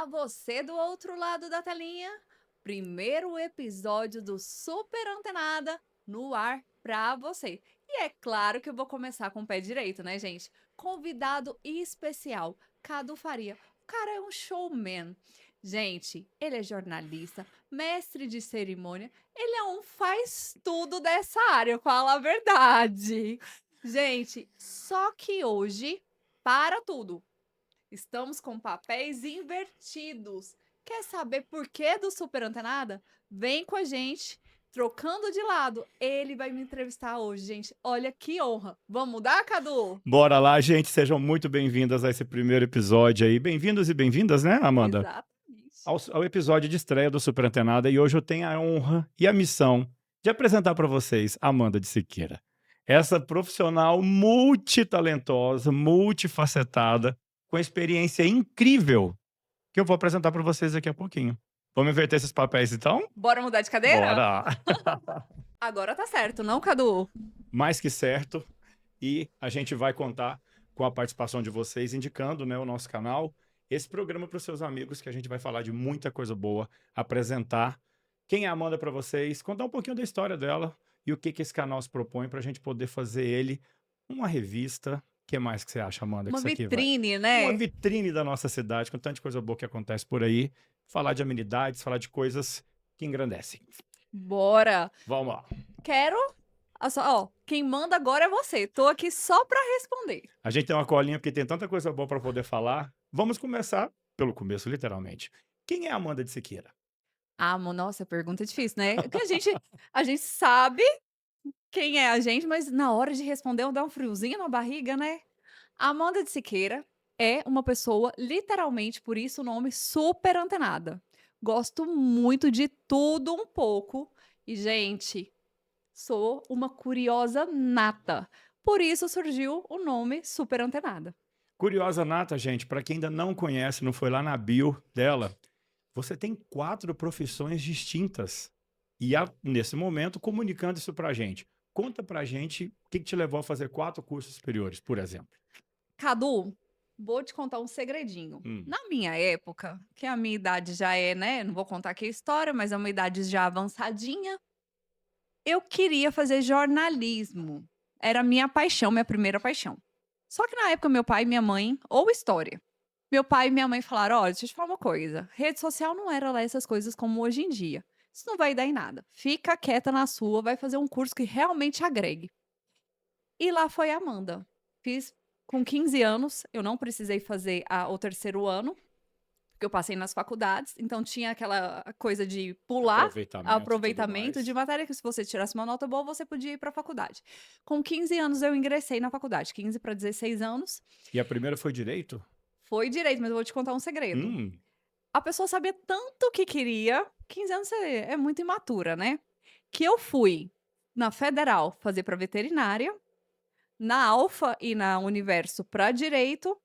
Olá, você do outro lado da telinha. Primeiro episódio do Super Antenada no ar pra você. E é claro que eu vou começar com o pé direito, né, gente? Convidado especial, Cadu Faria. O cara é um showman. Gente, ele é jornalista, mestre de cerimônia, ele é um faz tudo dessa área, fala a verdade. Gente, só que hoje, para tudo. Estamos com papéis invertidos. Quer saber por que do Super Antenada? Vem com a gente, trocando de lado. Ele vai me entrevistar hoje, gente. Olha que honra. Vamos mudar, Cadu? Bora lá, gente. Sejam muito bem-vindas a esse primeiro episódio aí. Bem-vindos e bem-vindas, né, Amanda? Exatamente. Ao episódio de estreia do Super Antenada. E hoje eu tenho a honra e a missão de apresentar para vocês a Amanda de Siqueira. Essa profissional multitalentosa, multifacetada, com experiência incrível, que eu vou apresentar para vocês daqui a pouquinho. Vamos inverter esses papéis, então? Bora mudar de cadeira? Bora! Agora tá certo, não, Cadu? Mais que certo. E a gente vai contar com a participação de vocês, indicando, né, o nosso canal, esse programa para os seus amigos, que a gente vai falar de muita coisa boa, apresentar quem é a Amanda para vocês, contar um pouquinho da história dela e o que esse canal se propõe para a gente poder fazer ele uma revista. O que mais que você acha, Amanda, que Uma isso aqui vai? vitrine, Uma né? vitrine da nossa cidade, com tanta coisa boa que acontece por aí. Falar de amenidades, falar de coisas que engrandecem. Bora. Vamos lá. Quero. Ó, quem manda agora é você. Tô aqui só pra responder. A gente tem uma colinha porque tem tanta coisa boa para poder falar. Vamos começar pelo começo, literalmente. Quem é a Amanda de Siqueira? Ah, nossa, pergunta difícil, né? Porque a gente sabe quem é a gente, mas na hora de responder dá um friozinho na barriga, né? A Amanda de Siqueira é uma pessoa, literalmente, por isso o nome, super antenada. Gosto muito de tudo um pouco. E, gente, sou uma curiosa nata. Por isso surgiu o nome Super Antenada. Curiosa nata, gente, para quem ainda não conhece, não foi lá na bio dela, você tem 4 profissões distintas. E nesse momento, comunicando isso para a gente. Conta para a gente o que te levou a fazer 4 cursos superiores, por exemplo. Cadu, vou te contar um segredinho. Hum. Na minha época, que a minha idade já é, né? Não vou contar aqui a história, mas é uma idade já avançadinha. Eu queria fazer jornalismo. Era a minha paixão, minha primeira paixão. Só que na época, meu pai e minha mãe, ou história. Meu pai e minha mãe falaram: olha, deixa eu te falar uma coisa. Rede social não era lá essas coisas como hoje em dia. Isso não vai dar em nada. Fica quieta na sua, vai fazer um curso que realmente agregue. E lá foi a Amanda. Fiz com 15 anos, eu não precisei fazer o terceiro ano, porque eu passei nas faculdades, então tinha aquela coisa de pular Aproveitamento e tudo aproveitamento de mais. matéria, que se você tirasse uma nota boa, você podia ir para a faculdade. Com 15 anos eu ingressei na faculdade, 15 para 16 anos. E a primeira foi direito? Foi direito, mas eu vou te contar um segredo. Hum. A pessoa sabia tanto o que queria, 15 anos é muito imatura, né? Que eu fui na Federal fazer para veterinária, na Alfa e na Universo para direito,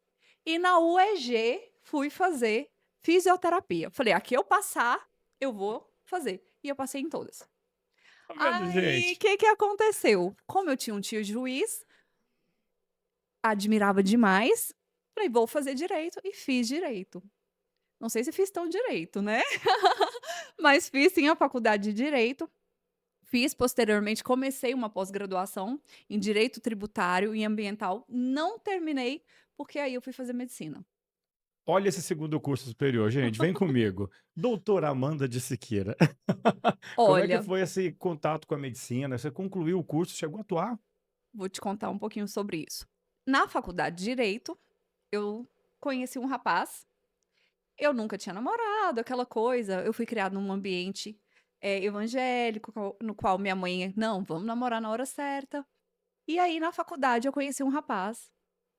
e na UEG fui fazer fisioterapia. Falei: "Aqui eu passar, eu vou fazer". E eu passei em todas. Tá vendo, Aí, o gente? que que aconteceu? Como eu tinha um tio juiz, admirava demais, falei: "Vou fazer direito", e fiz direito. Não sei se fiz tão direito, né, mas fiz sim a faculdade de direito. Fiz posteriormente, comecei uma pós-graduação em direito tributário e ambiental, não terminei, porque aí eu fui fazer medicina. Olha esse segundo curso superior, gente, vem comigo. Doutora Amanda de Siqueira. Como é que Olha, foi esse contato com a medicina? Você concluiu o curso, chegou a atuar? vou te contar um pouquinho sobre isso. Na faculdade de direito, eu conheci um rapaz, eu nunca tinha namorado, aquela coisa, eu fui criada num ambiente, evangélico, no qual minha mãe: "Não, vamos namorar na hora certa". E aí na faculdade eu conheci um rapaz,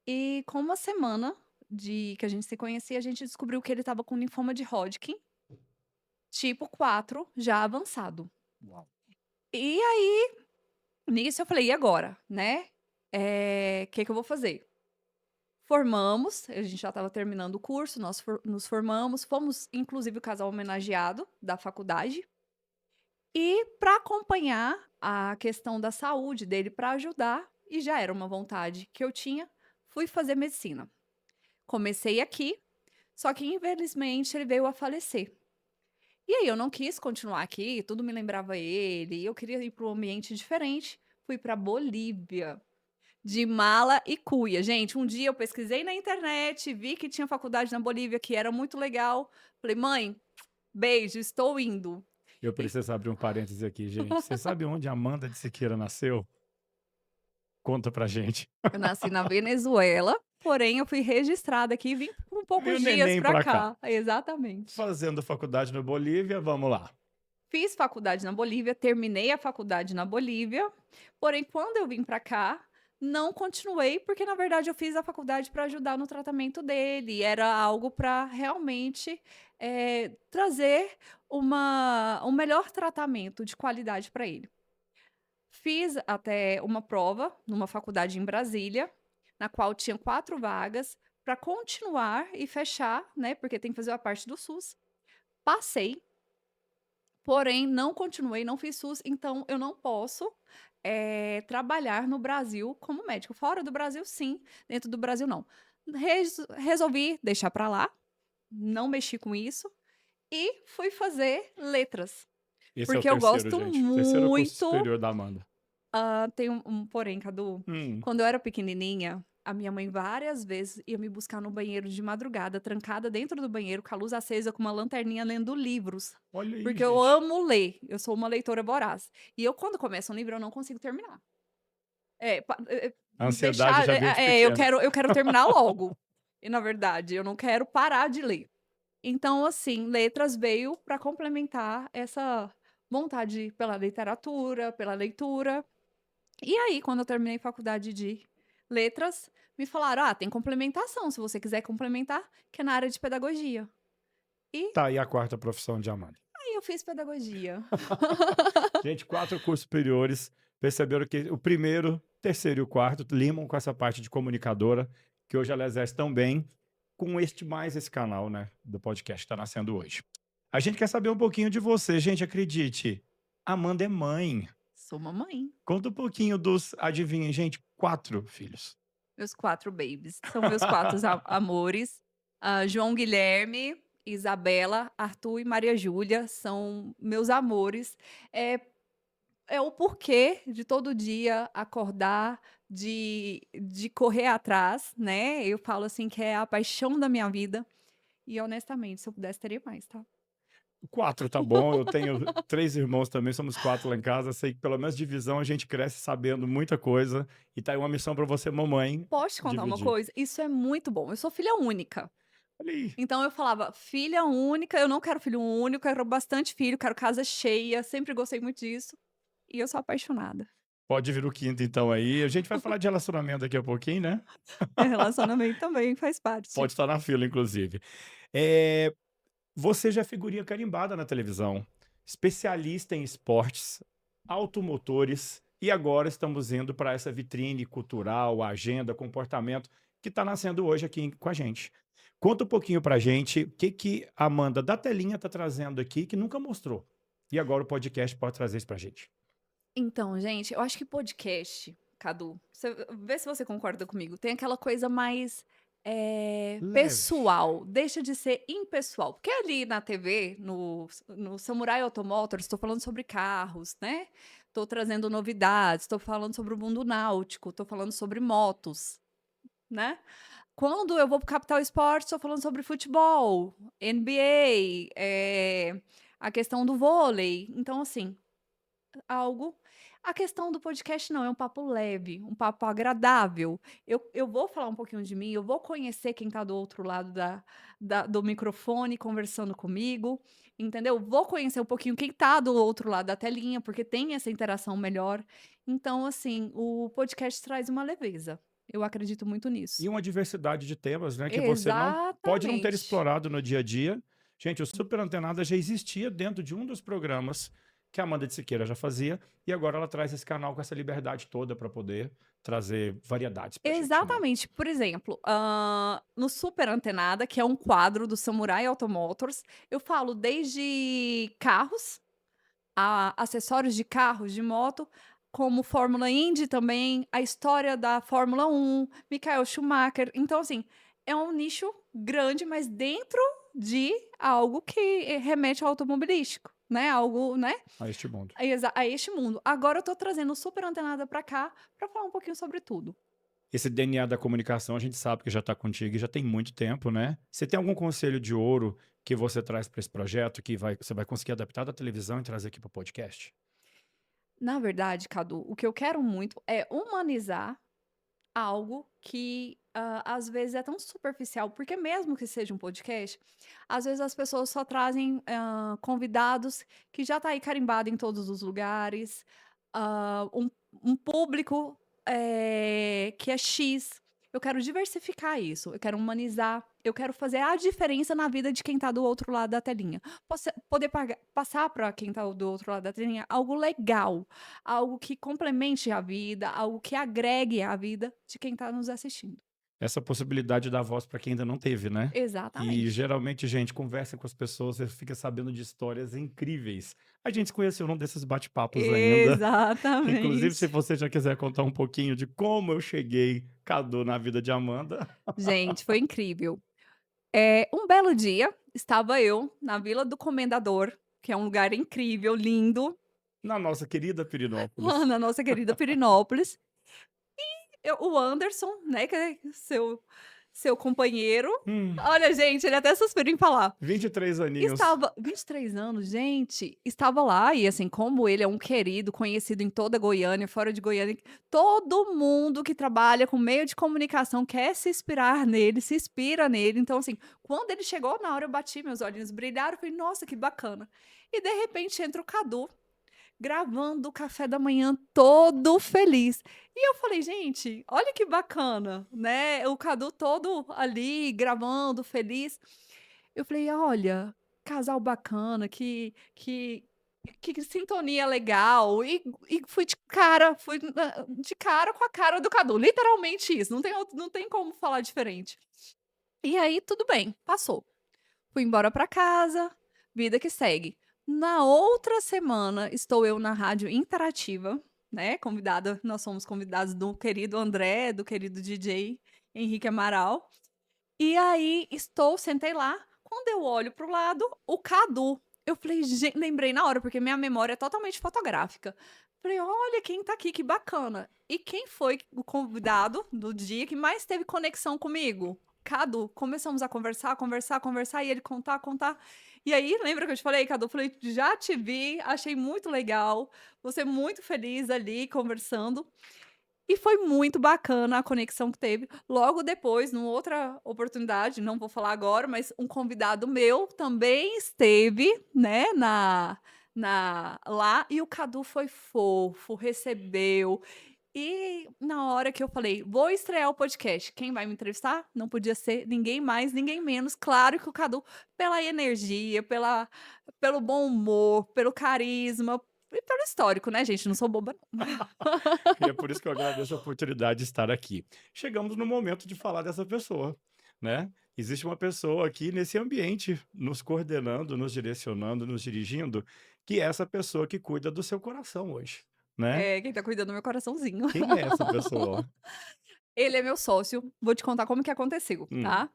e com uma semana de que a gente se conhecia, a gente descobriu que ele estava com linfoma de Hodgkin, tipo 4, já avançado. Uau. E aí, nisso eu falei: "E agora, né, que eu vou fazer?". Formamos, a gente já estava terminando o curso, nós nos formamos, fomos inclusive o casal homenageado da faculdade, e para acompanhar a questão da saúde dele, para ajudar, e já era uma vontade que eu tinha, fui fazer medicina. Comecei aqui. Só que, infelizmente, ele veio a falecer. E aí eu não quis continuar aqui, tudo me lembrava ele, eu queria ir para um ambiente diferente, fui para Bolívia, de mala e cuia. Gente, um dia eu pesquisei na internet, vi que tinha faculdade na Bolívia, que era muito legal. Falei: "Mãe, beijo, estou indo". Eu E preciso abrir um parêntese aqui, gente. Você sabe onde a Amanda de Siqueira nasceu? Conta pra gente. eu nasci na Venezuela, porém eu fui registrada aqui e vim por Veio poucos dias neném para pra cá. cá. Exatamente. Fazendo faculdade na Bolívia, vamos lá. Fiz faculdade na Bolívia, terminei a faculdade na Bolívia, porém quando eu vim para cá, não continuei, porque na verdade eu fiz a faculdade para ajudar no tratamento dele, era algo para realmente, trazer um melhor tratamento de qualidade para ele. Fiz até uma prova numa faculdade em Brasília, na qual tinha 4 vagas, para continuar e fechar, né, porque tem que fazer a parte do SUS. Passei, porém, não continuei, não fiz SUS, então eu não posso, trabalhar no Brasil como médico. Fora do Brasil, sim, dentro do Brasil, não. Resolvi deixar para lá, não mexi com isso e fui fazer letras, Esse é o porque eu terceiro, gosto gente. Terceiro curso muito. superior da Amanda. Tem um porém, Cadu. Hum, Quando eu era pequenininha, a minha mãe várias vezes ia me buscar no banheiro de madrugada, trancada dentro do banheiro, com a luz acesa, com uma lanterninha, lendo livros. olha aí, Porque eu gente. amo ler, eu sou uma leitora voraz. E eu, quando começo um livro, eu não consigo terminar. A ansiedade Deixar, já desde eu pequena. quero terminar logo. E, na verdade, eu não quero parar de ler. Então, assim, letras veio para complementar essa vontade pela literatura, pela leitura. E aí, quando eu terminei faculdade de letras, me falaram: "Ah, tem complementação, se você quiser complementar, que é na área de pedagogia". E Tá aí a quarta profissão de Amanda. aí eu fiz pedagogia. Gente, 4 cursos superiores. Perceberam que o primeiro, terceiro e o quarto limam com essa parte de comunicadora, que hoje ela exerce tão bem, com esse canal, né, do podcast que tá nascendo hoje. A gente quer saber um pouquinho de você, gente, acredite. Amanda é mãe. Sou mamãe. Conta um pouquinho dos, adivinhem, gente, 4 filhos. Meus 4 babies, são meus 4 amores. João Guilherme, Isabela, Arthur e Maria Júlia são meus amores. É é o porquê de todo dia acordar, de correr atrás, né, eu falo assim que é a paixão da minha vida e honestamente se eu pudesse teria mais, tá. 4 tá bom, eu tenho 3 irmãos também, somos 4 lá em casa, sei que pelo menos divisão a gente cresce sabendo muita coisa, e tá aí uma missão pra você mamãe, Posso te contar uma dividir. coisa? Isso é muito bom, eu sou filha única. Olha aí, Então eu falava: "Filha única, eu não quero filho único, quero bastante filho, quero casa cheia", sempre gostei muito disso, e eu sou apaixonada. pode vir o quinto então aí, a gente vai falar de relacionamento daqui a pouquinho, né, Relacionamento também faz parte. pode estar na fila inclusive. Eh, Você já é figurinha carimbada na televisão, especialista em esportes, automotores, e agora estamos indo para essa vitrine cultural, agenda, comportamento, que está nascendo hoje aqui com a gente. Conta um pouquinho pra gente o que que a Amanda da telinha está trazendo aqui que nunca mostrou. E agora o podcast pode trazer isso pra gente. Então, gente, eu acho que podcast, Cadu, vê se você concorda comigo, tem aquela coisa mais, Leve. pessoal, deixa de ser impessoal. Porque ali na TV, no Samurai Automotors, estou falando sobre carros, né, estou trazendo novidades, estou falando sobre o mundo náutico, estou falando sobre motos, né. Quando eu vou para o Capital Esportes, estou falando sobre futebol, NBA, a questão do vôlei. Então, assim, algo a questão do podcast não, é um papo leve, um papo agradável. Eu vou falar um pouquinho de mim, eu vou conhecer quem está do outro lado do microfone conversando comigo, entendeu? Vou conhecer um pouquinho quem está do outro lado da telinha, porque tem essa interação melhor. Então, assim, o podcast traz uma leveza. Eu acredito muito nisso. E uma diversidade de temas, né, que você não pode não ter Exatamente. explorado no dia a dia. Gente, o Super Antenada já existia dentro de um dos programas que a Amanda de Siqueira já fazia, e agora ela traz esse canal com essa liberdade toda para poder trazer variedades pra gente, né. Exatamente. Por exemplo, no Super Antenada, que é um quadro do Samurai Automotors, eu falo desde carros, a acessórios de carros, de moto, como Fórmula Indy também, a história da Fórmula 1, Michael Schumacher. Então, assim, é um nicho grande, mas dentro de algo que remete ao automobilístico, né? Algo, né? A este mundo. A este mundo. Agora eu tô trazendo o Super Antenada pra cá pra falar um pouquinho sobre tudo. Esse DNA da comunicação a gente sabe que já está contigo e já tem muito tempo, né? Você tem algum conselho de ouro que você traz para esse projeto que você vai conseguir adaptar da televisão e trazer aqui para o podcast? Na verdade, Cadu, o que eu quero muito é humanizar algo que às vezes é tão superficial, porque mesmo que seja um podcast, às vezes as pessoas só trazem convidados que já tá aí carimbado em todos os lugares, um público que é X. Eu quero diversificar isso, eu quero humanizar, eu quero fazer a diferença na vida de quem tá do outro lado da telinha. Poder passar para quem tá do outro lado da telinha algo legal, algo que complemente a vida, algo que agregue a vida de quem tá nos assistindo. Essa possibilidade da voz para quem ainda não teve, né? E Exatamente. geralmente, gente, conversa com as pessoas, você fica sabendo de histórias incríveis. A gente se conheceu num desses bate-papos ainda. Inclusive, se Exatamente. você já quiser contar um pouquinho de como eu cheguei, Cadu, na vida de Amanda. Gente, foi incrível. Um belo dia, estava eu na Vila do Comendador, que é um lugar incrível, lindo, Na nossa querida lá Pirinópolis. na nossa querida Pirinópolis. O Anderson, né, que é seu companheiro. Hum, Olha, gente, ele até suspira em falar. 23 aninhos. Estava 23 anos, gente, estava lá e, assim, como ele é um querido, conhecido em toda Goiânia, fora de Goiânia, todo mundo que trabalha com meio de comunicação quer se inspirar nele, se inspira nele. Então, assim, quando ele chegou na hora, eu bati, meus olhinhos brilharam, eu falei: "Nossa, que bacana". E de repente entra o Cadu, gravando o café da manhã todo feliz. E eu falei: "Gente, olha que bacana", né, o Cadu todo ali gravando, feliz. Eu falei: "Olha, casal bacana, que sintonia legal", e fui de cara com a cara do Cadu, literalmente isso, não tem como falar diferente. E aí tudo bem, passou. Fui embora pra casa, vida que segue. Na outra semana, estou eu na rádio interativa, né, convidada nós somos convidados do querido André, do querido DJ Henrique Amaral. E aí sentei lá, quando eu olho para o lado, o Cadu. Eu falei: lembrei na hora, porque minha memória é totalmente fotográfica. Falei: "Olha quem tá aqui, que bacana". E quem foi o convidado do dia que mais teve conexão comigo? Cadu. Começamos a conversar, conversar, conversar, e ele contar, contar. E aí, lembra que eu te falei, Cadu? Eu falei: "Já te vi, achei muito legal, você muito feliz ali conversando". E foi muito bacana a conexão que teve. Logo depois, numa outra oportunidade, não vou falar agora, mas um convidado meu também esteve, né, lá, e o Cadu foi fofo, recebeu. E na hora que eu falei: "Vou estrear o podcast, quem vai me entrevistar?", não podia ser ninguém mais, ninguém menos, claro que o Cadu, pela energia, pelo bom humor, pelo carisma e pelo histórico, né, gente, não sou boba não. E é por isso que eu agradeço a oportunidade de estar aqui. Chegamos no momento de falar dessa pessoa, né? Existe uma pessoa aqui nesse ambiente, nos coordenando, nos direcionando, nos dirigindo, que é essa pessoa que cuida do seu coração hoje, né? É, quem tá cuidando do meu coraçãozinho. Quem é essa pessoa? Ele é meu sócio, vou te contar como que aconteceu, Hum, tá.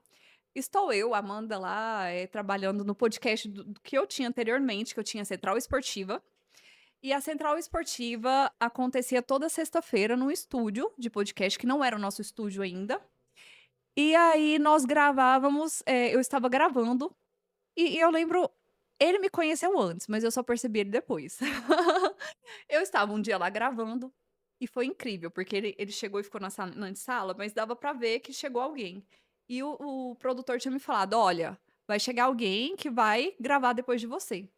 Estou eu, Amanda, lá, trabalhando no podcast do que eu tinha anteriormente, que eu tinha Central Esportiva, e a Central Esportiva acontecia toda sexta-feira num estúdio de podcast, que não era o nosso estúdio ainda, e aí nós gravávamos, eu estava gravando, e eu lembro, ele me conheceu antes, mas eu só percebi ele depois. Eu estava um dia lá gravando, e foi incrível, porque ele chegou e ficou na antessala, mas dava pra ver que chegou alguém. E o produtor tinha me falado: "Olha, vai chegar alguém que vai gravar depois de você".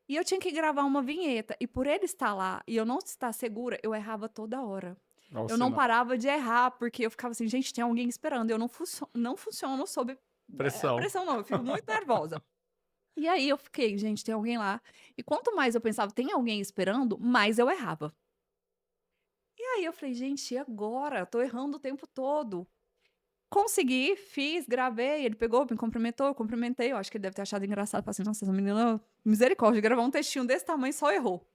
E eu tinha que gravar uma vinheta, e por ele estar lá e eu não estar segura, eu errava toda hora. ao Eu não sinal. parava de errar, porque eu ficava assim: "Gente, tem alguém esperando", eu não funciono sob, Pressão. pressão não, eu fico muito nervosa. E aí eu fiquei: "Gente, tem alguém lá". E quanto mais eu pensava: "Tem alguém esperando", mais eu errava. E aí eu falei: "Gente, e agora? Tô errando o tempo todo". Consegui, fiz, gravei, ele pegou, me cumprimentou, eu cumprimentei, eu acho que ele deve ter achado engraçado, falou assim: "Nossa, essa menina, misericórdia, gravar um textinho desse tamanho, só errou".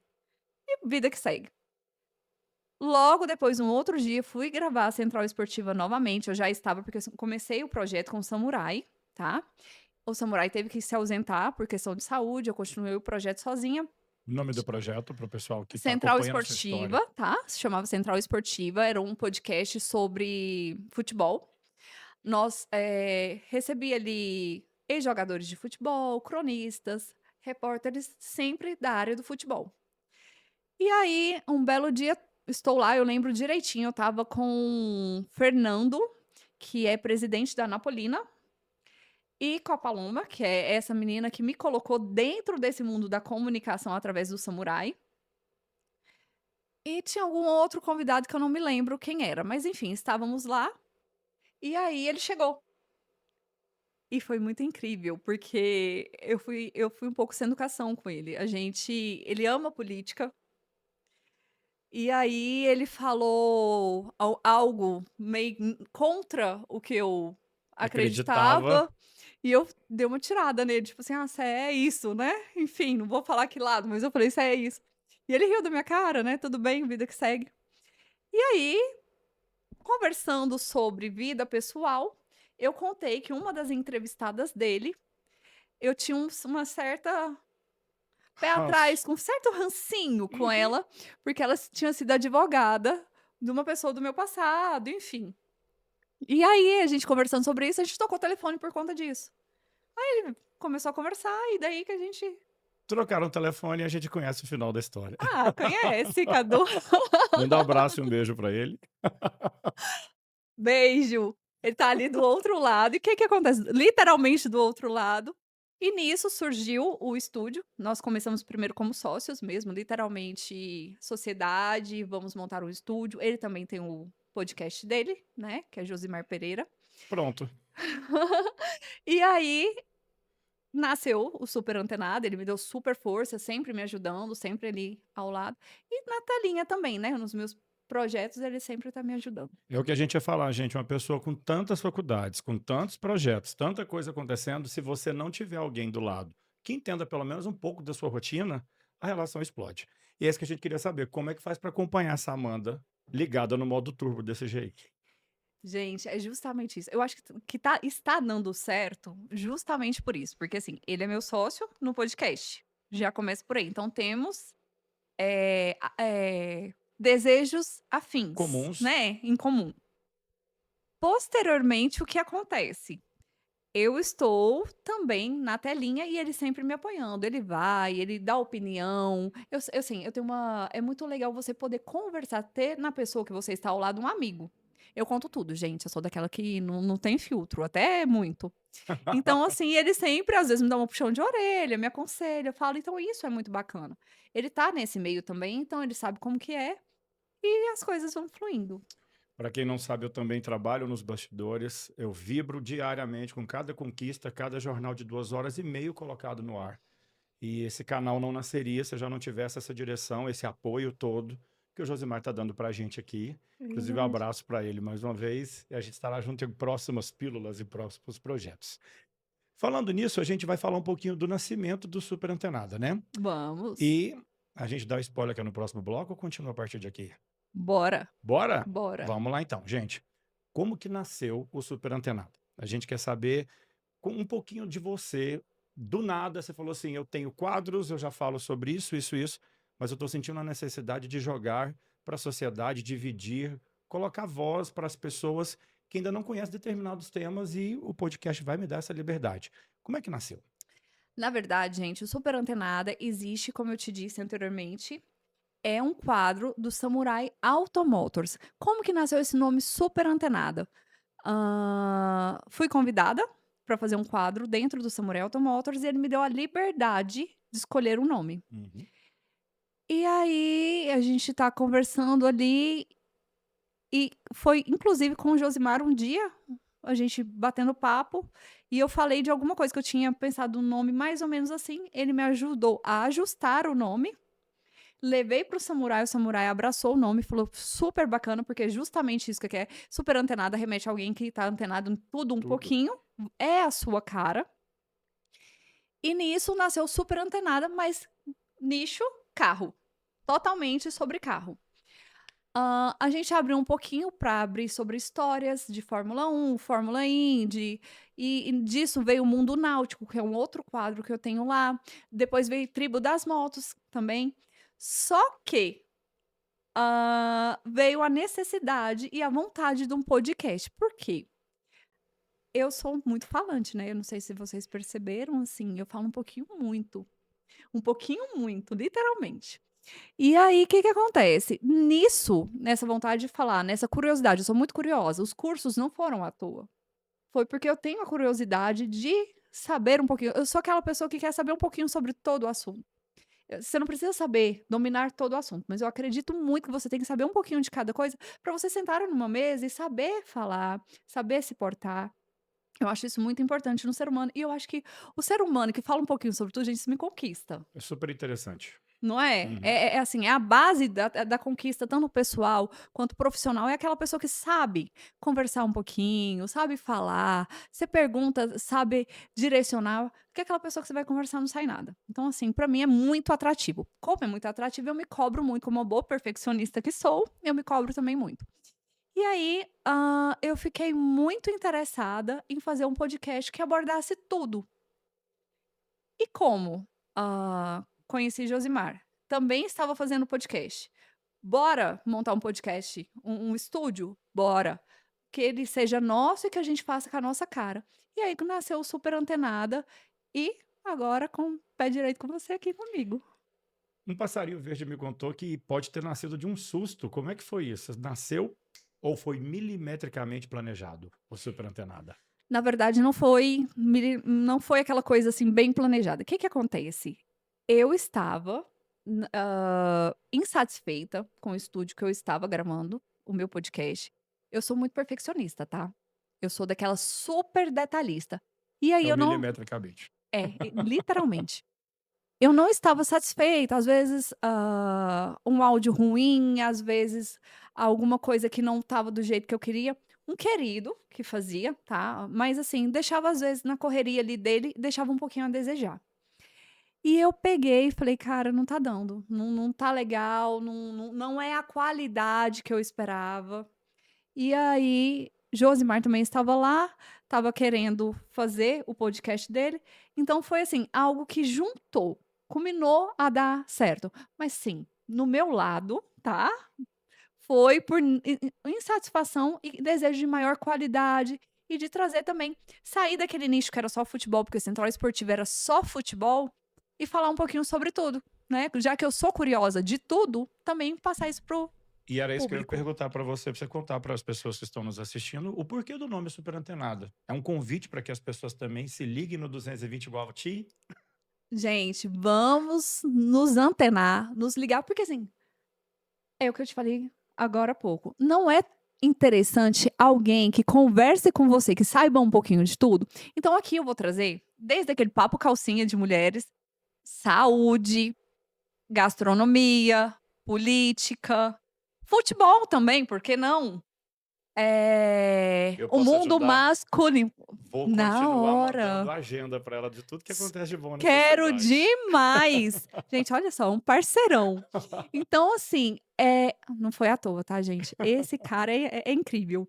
E vida que segue. Logo depois, um outro dia, fui gravar a Central Esportiva novamente, eu já estava, porque eu comecei o projeto com o Samurai, tá? O Samurai teve que se ausentar por questão de saúde, eu continuei o projeto sozinha. O nome do projeto para o pessoal que está Central acompanhando a sua Esportiva, história. tá? Se chamava Central Esportiva, era um podcast sobre futebol. Nós, recebia ali ex-jogadores de futebol, cronistas, repórteres sempre da área do futebol. E aí, um belo dia, estou lá, eu lembro direitinho, eu estava com Fernando, que é presidente da Napolina, e com a Paloma, que é essa menina que me colocou dentro desse mundo da comunicação através do Samurai. E tinha algum outro convidado que eu não me lembro quem era, mas enfim, estávamos lá, e aí ele chegou. E foi muito incrível, porque eu fui um pouco sem educação com ele. Ele ama política, e aí ele falou algo meio contra o que eu Acreditava. acreditava, e eu dei uma tirada nele, tipo assim: "Ah, cê é isso, né?". Enfim, não vou falar que lado, mas eu falei: "Cê é isso". E ele riu da minha cara, né, tudo bem, vida que segue. E aí, conversando sobre vida pessoal, eu contei que uma das entrevistadas dele, eu tinha uma certa pé Ranço. atrás, com um certo rancinho com Uhum. ela, porque ela tinha sido advogada de uma pessoa do meu passado, enfim. E aí, a gente conversando sobre isso, a gente tocou o telefone por conta disso. Ele começou a conversar, e daí que a gente: Trocaram o telefone e a gente conhece o final da história. "Ah, conhece, Cadu?". Manda um abraço e um beijo para ele. Beijo. Ele tá ali do outro lado, e o que que acontece? Literalmente do outro lado, e nisso surgiu o estúdio. Nós começamos primeiro como sócios mesmo, literalmente sociedade, vamos montar um estúdio. Ele também tem o podcast dele, né, que é Josimar Pereira. Pronto. E aí, nasceu o Super Antenada, ele me deu super força, sempre me ajudando, sempre ali ao lado. E na telinha também, né, nos meus projetos ele sempre tá me ajudando. É o que a gente ia falar, gente, uma pessoa com tantas faculdades, com tantos projetos, tanta coisa acontecendo, se você não tiver alguém do lado que entenda pelo menos um pouco da sua rotina, a relação explode. E é isso que a gente queria saber, como é que faz para acompanhar essa Amanda ligada no modo turbo desse jeito? Gente, é justamente isso. Eu acho que está dando certo justamente por isso, porque, assim, ele é meu sócio no podcast, já começa por aí. Então temos, desejos afins, Comuns. né, em comum. Posteriormente, o que acontece? Eu estou também na telinha e ele sempre me apoiando. Ele vai, ele dá opinião. Assim, eu tenho uma é muito legal você poder conversar, ter na pessoa que você está ao lado um amigo. Eu conto tudo, gente, eu sou daquela que não tem filtro, até muito. Então, assim, ele sempre, às vezes, me dá um puxão de orelha, me aconselha, fala, então isso é muito bacana. Ele tá nesse meio também, então ele sabe como que é, e as coisas vão fluindo. Para quem não sabe, eu também trabalho nos bastidores, eu vibro diariamente com cada conquista, cada jornal de 2 horas e meia colocado no ar. E esse canal não nasceria se eu já não tivesse essa direção, esse apoio todo que o Josimar está dando para a gente aqui. É Inclusive, um verdade. abraço para ele mais uma vez. E a gente estará junto em próximas pílulas e próximos projetos. Falando nisso, a gente vai falar um pouquinho do nascimento do Super Antenada, né? Vamos. E a gente dá spoiler aqui no próximo bloco ou continua a partir de aqui? Bora, Bora? bora. Vamos lá então, gente. Como que nasceu o Super Antenada? A gente quer saber com um pouquinho de você. Do nada, você falou assim: eu tenho quadros, eu já falo sobre isso, isso, isso, mas eu estou sentindo a necessidade de jogar para a sociedade, dividir, colocar voz para as pessoas que ainda não conhecem determinados temas e o podcast vai me dar essa liberdade. Como é que nasceu? Na verdade, gente, o Super Antenada existe, como eu te disse anteriormente, é um quadro do Samurai Automotors. Como que nasceu esse nome Super Antenada? Fui convidada para fazer um quadro dentro do Samurai Automotors e ele me deu a liberdade de escolher um nome. Uhum. E aí a gente tá conversando ali e foi inclusive com o Josimar um dia, a gente batendo papo, e eu falei de alguma coisa que eu tinha pensado um nome mais ou menos assim, ele me ajudou a ajustar o nome. Levei para o Samurai abraçou o nome, falou: "Super bacana", porque é justamente isso que quer. Super antenada remete a alguém que tá antenado em tudo um Tudo. pouquinho, é a sua cara. E nisso nasceu Super Antenada, mas nicho carro, totalmente sobre carro. A gente abriu um pouquinho para abrir sobre histórias de Fórmula 1, Fórmula Indy, e disso veio o Mundo Náutico, que é um outro quadro que eu tenho lá. Depois veio Tribo das Motos também. Só que veio a necessidade e a vontade de um podcast. Por quê? Eu sou muito falante, né? Eu não sei se vocês perceberam, assim, eu falo um pouquinho muito, literalmente. E aí, o que que acontece? Nessa vontade de falar, nessa curiosidade, eu sou muito curiosa, os cursos não foram à toa. Foi porque eu tenho a curiosidade de saber um pouquinho. Eu sou aquela pessoa que quer saber um pouquinho sobre todo o assunto. Você não precisa saber dominar todo o assunto, mas eu acredito muito que você tem que saber um pouquinho de cada coisa para você sentar numa mesa e saber falar, saber se portar. Eu acho isso muito importante no ser humano. E eu acho que o ser humano que fala um pouquinho sobre tudo, gente, isso me conquista. É super interessante. Não é? Uhum. É assim, é a base da conquista, tanto pessoal quanto profissional, é aquela pessoa que sabe conversar um pouquinho, sabe falar, você pergunta, sabe direcionar, porque aquela pessoa que você vai conversar não sai nada. Então, assim, pra mim é muito atrativo. Como é muito atrativo, eu me cobro muito, como uma boa perfeccionista que sou, eu me cobro também muito. E aí, eu fiquei muito interessada em fazer um podcast que abordasse tudo. E como, conheci Josimar, também estava fazendo podcast. Bora montar um podcast, um estúdio? Bora. Que ele seja nosso e que a gente faça com a nossa cara. E aí que nasceu o Super Antenada e agora com o pé direito com você aqui comigo. Um passarinho verde me contou que pode ter nascido de um susto. Como é que foi isso? Nasceu ou foi milimetricamente planejado, o super antenada? Na verdade não foi aquela coisa, assim, bem planejada. O que que acontece? Eu estava insatisfeita com o estúdio que eu estava gravando o meu podcast. Eu sou muito perfeccionista, tá. Eu sou daquela super detalhista. E aí É o eu não milimetricamente. literalmente. Eu não estava satisfeita, às vezes, um áudio ruim, às vezes alguma coisa que não estava do jeito que eu queria. Um querido que fazia, tá, mas assim, deixava às vezes na correria ali dele, deixava um pouquinho a desejar. E eu peguei e falei: "Cara, não tá dando, não tá legal, não é a qualidade que eu esperava". E aí, Josimar também estava lá, estava querendo fazer o podcast dele, então foi assim, algo que juntou, culminou a dar certo. Mas sim, no meu lado, tá, foi por insatisfação e desejo de maior qualidade e de trazer também sair daquele nicho que era só futebol, porque Central Esportiva era só futebol, e falar um pouquinho sobre tudo, né, já que eu sou curiosa de tudo, também passar isso para o E era isso que eu ia público. perguntar para você contar para as pessoas que estão nos assistindo o porquê do nome Super Antenada. É um convite para que as pessoas também se liguem no 220 igual a ti? Gente, vamos nos antenar, nos ligar, porque assim, é o que eu te falei agora há pouco. Não é interessante alguém que converse com você, que saiba um pouquinho de tudo? Então aqui eu vou trazer desde aquele papo calcinha de mulheres, saúde, gastronomia, política, futebol também, por que não? Eu O posso mundo ajudar? masculino Vou na continuar mandando hora. agenda para ela de tudo que acontece de bom nessa Quero cidade. demais. Gente, olha só, um parceirão. Então, assim, não foi à toa, tá, gente? Esse cara é incrível.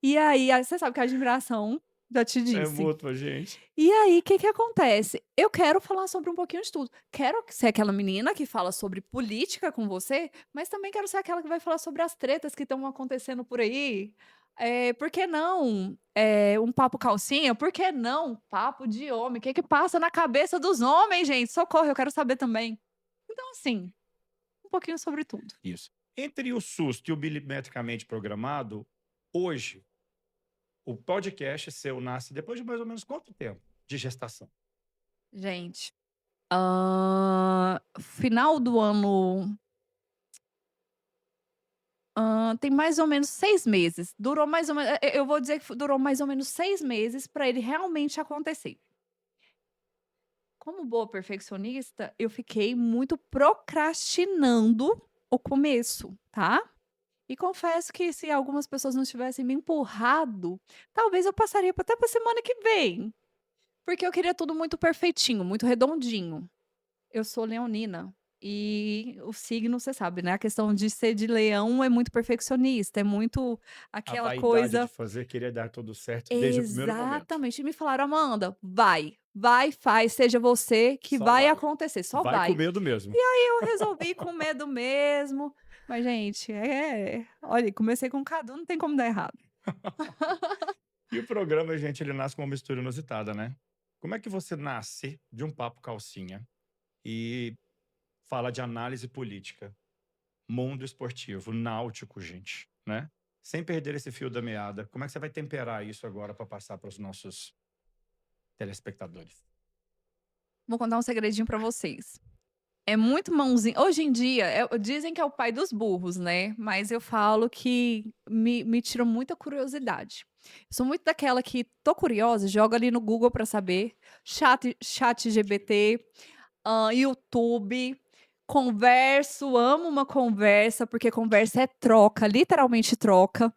E aí, você sabe que a admiração, já te É disse. mútua, gente. E aí, o que que acontece? Eu quero falar sobre um pouquinho de tudo. Quero ser aquela menina que fala sobre política com você, mas também quero ser aquela que vai falar sobre as tretas que estão acontecendo por aí. Por que não, um papo calcinha? Por que não papo de homem? O que que passa na cabeça dos homens, gente? Socorro, eu quero saber também. Então, assim, um pouquinho sobre tudo. Isso. Entre o susto e o milimetricamente programado, hoje, o podcast seu nasce depois de mais ou menos quanto tempo de gestação? Gente, final do ano, tem mais ou menos 6 meses. Durou mais ou menos, eu vou dizer que durou mais ou menos 6 meses para ele realmente acontecer. Como boa perfeccionista, eu fiquei muito procrastinando o começo, tá. E confesso que se algumas pessoas não tivessem me empurrado, talvez eu passaria até pra semana que vem, porque eu queria tudo muito perfeitinho, muito redondinho. Eu sou leonina E o signo, você sabe, né, a questão de ser de leão é muito perfeccionista, é muito A aquela vaidade de coisa. fazer, querer dar tudo certo desde o primeiro momento. Exatamente. E me falaram: "Amanda, vai, vai, faz, seja você que Só vai vai. acontecer, só Vai com vai". medo mesmo. E aí eu resolvi ir com medo mesmo, mas gente, olha, comecei com o Cadu, não tem como dar errado. E o programa, gente, ele nasce com uma mistura inusitada, né? Como é que você nasce de um papo calcinha e fala de análise política, mundo esportivo, náutico, gente, né? Sem perder esse fio da meada. Como é que você vai temperar isso agora para passar para os nossos telespectadores? Vou contar um segredinho pra vocês. É muito mãozinha hoje em dia, dizem que é o pai dos burros, né, mas eu falo que me tira muita curiosidade. Eu sou muito daquela que tô curiosa, jogo ali no Google pra saber, ChatGPT, YouTube, converso, amo uma conversa, porque conversa é troca, literalmente troca.